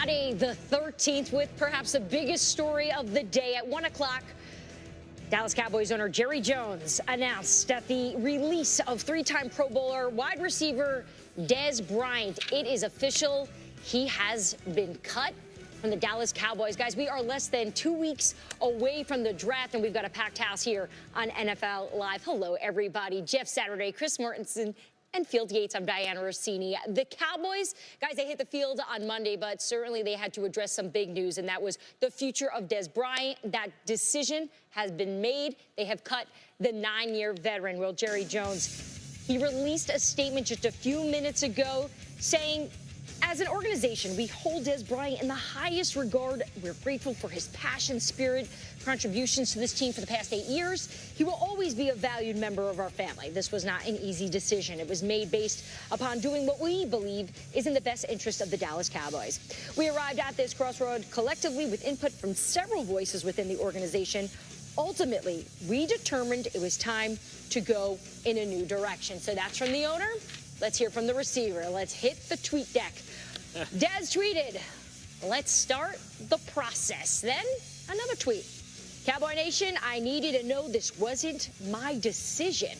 Friday the 13th with perhaps the biggest story of the day. At 1 o'clock, Dallas Cowboys owner Jerry Jones announced that the release of three-time Pro Bowler wide receiver Dez Bryant. It is official. He has been cut from the Dallas Cowboys. Guys, we are less than 2 weeks away from the draft, and we've got a packed house here on NFL Live. Hello, everybody. Jeff Saturday, Chris Mortensen, and Field Yates. I'm Diana Rossini. The Cowboys, guys, they hit the field on Monday, but certainly they had to address some big news, and that was the future of Dez Bryant. That decision has been made. They have cut the 9-year veteran. Well, Jerry Jones, he released a statement just a few minutes ago saying, as an organization, we hold Dez Bryant in the highest regard. We're grateful for his passion, spirit, contributions to this team for the past 8 years. He will always be a valued member of our family. This was not an easy decision. It was made based upon doing what we believe is in the best interest of the Dallas Cowboys. We arrived at this crossroad collectively with input from several voices within the organization. Ultimately, we determined it was time to go in a new direction. So that's from the owner. Let's hear from the receiver. Let's hit the tweet deck. Dez tweeted, "Let's start the process." Then another tweet. "Cowboy Nation, I need you to know this wasn't my decision.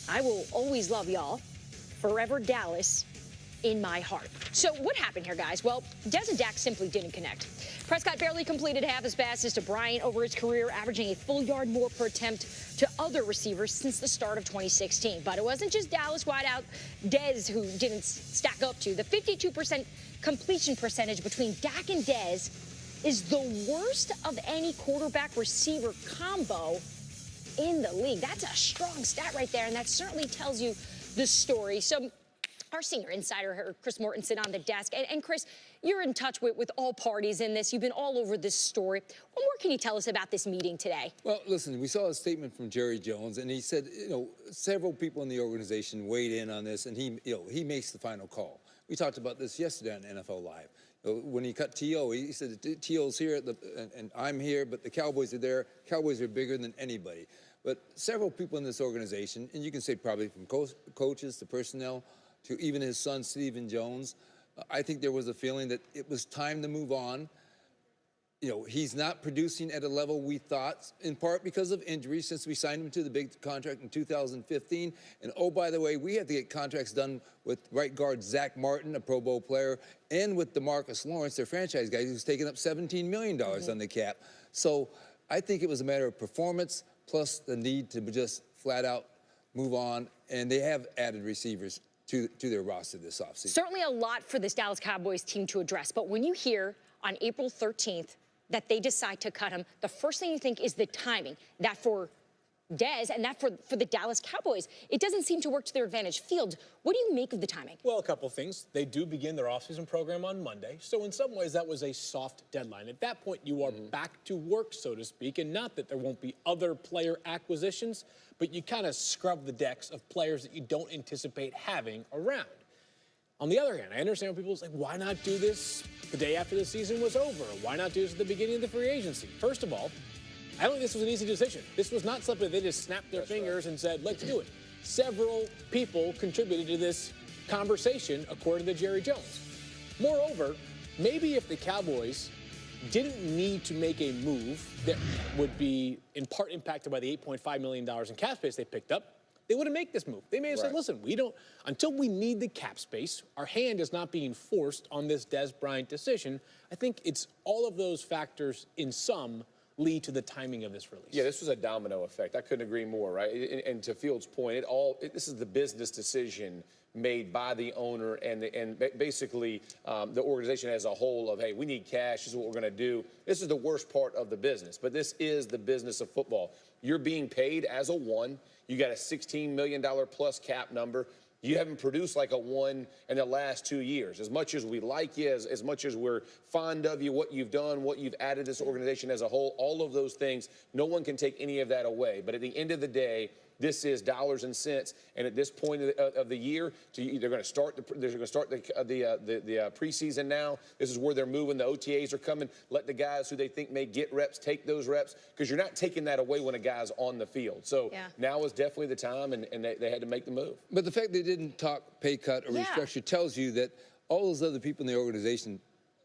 I will always love y'all. Forever Dallas in my heart." So what happened here, guys? Well, Dez and Dak simply didn't connect. Prescott barely completed half his passes to Bryant over his career, averaging a full yard more per attempt to other receivers since the start of 2016. But it wasn't just Dallas wideout Dez who didn't stack up to. The 52% completion percentage between Dak and Dez is the worst of any quarterback receiver combo in the league. That's a strong stat right there, and that certainly tells you the story. So our senior insider, Chris Mortensen, on the desk. And Chris, you're in touch with all parties in this. You've been all over this story. What more can you tell us about this meeting today? Well, listen, we saw a statement from Jerry Jones, and he said, several people in the organization weighed in on this, and he makes the final call. We talked about this yesterday on NFL Live. When he cut T.O., he said, T.O.'s here, and I'm here, but the Cowboys are there. Cowboys are bigger than anybody. But several people in this organization, and you can say probably from coaches to personnel, to even his son, Stephen Jones, I think there was a feeling that it was time to move on. He's not producing at a level we thought, in part because of injuries, since we signed him to the big contract in 2015. And oh, by the way, we have to get contracts done with right guard Zach Martin, a Pro Bowl player, and with DeMarcus Lawrence, their franchise guy, who's taking up $17 million on the cap. So I think it was a matter of performance plus the need to just flat out move on. And they have added receivers to their roster this offseason. Certainly a lot for this Dallas Cowboys team to address. But when you hear on April 13th that they decide to cut him, the first thing you think is the timing. That for Dez and that for the Dallas Cowboys, it doesn't seem to work to their advantage. Field, what do you make of the timing? Well, a couple things. They do begin their offseason program on Monday. So in some ways, that was a soft deadline. At that point, you are back to work, so to speak. And not that there won't be other player acquisitions, but you kind of scrub the decks of players that you don't anticipate having around. On the other hand, I understand when people say, why not do this the day after the season was over? Why not do this at the beginning of the free agency? First of all, I don't think this was an easy decision. This was not something they just snapped their fingers and said, let's do it. Several people contributed to this conversation, according to Jerry Jones. Moreover, maybe if the Cowboys didn't need to make a move that would be in part impacted by the $8.5 million in cap space they picked up, they wouldn't make this move. They may have said, listen, until we need the cap space, our hand is not being forced on this Dez Bryant decision. I think it's all of those factors in sum lead to the timing of this release. Yeah, this was a domino effect. I couldn't agree more, right? And to Field's point, this is the business decision made by the owner and basically the organization as a whole of, hey, we need cash, this is what we're going to do. This is the worst part of the business, but this is the business of football. You're being paid as a one. You got a $16 million plus cap number. You haven't produced like a one in the last 2 years. As much as we like you, as much as we're fond of you, what you've done, what you've added to this organization as a whole, all of those things, no one can take any of that away. But at the end of the day, this is dollars and cents, and at this point of the year, they're going to start the preseason now. This is where they're moving. The OTAs are coming. Let the guys who they think may get reps take those reps, because you're not taking that away when a guy's on the field. So now is definitely the time, and they had to make the move. But the fact they didn't talk pay cut or restructure tells you that all those other people in the organization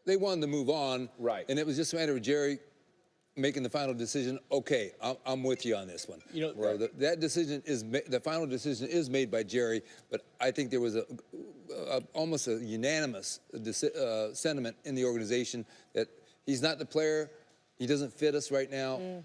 they wanted to move on. Right. And it was just a matter of Jerry making the final decision. Okay, I'm with you on this one. You know, that decision is the final decision is made by Jerry, but I think there was almost a unanimous sentiment in the organization that he's not the player. He doesn't fit us right now.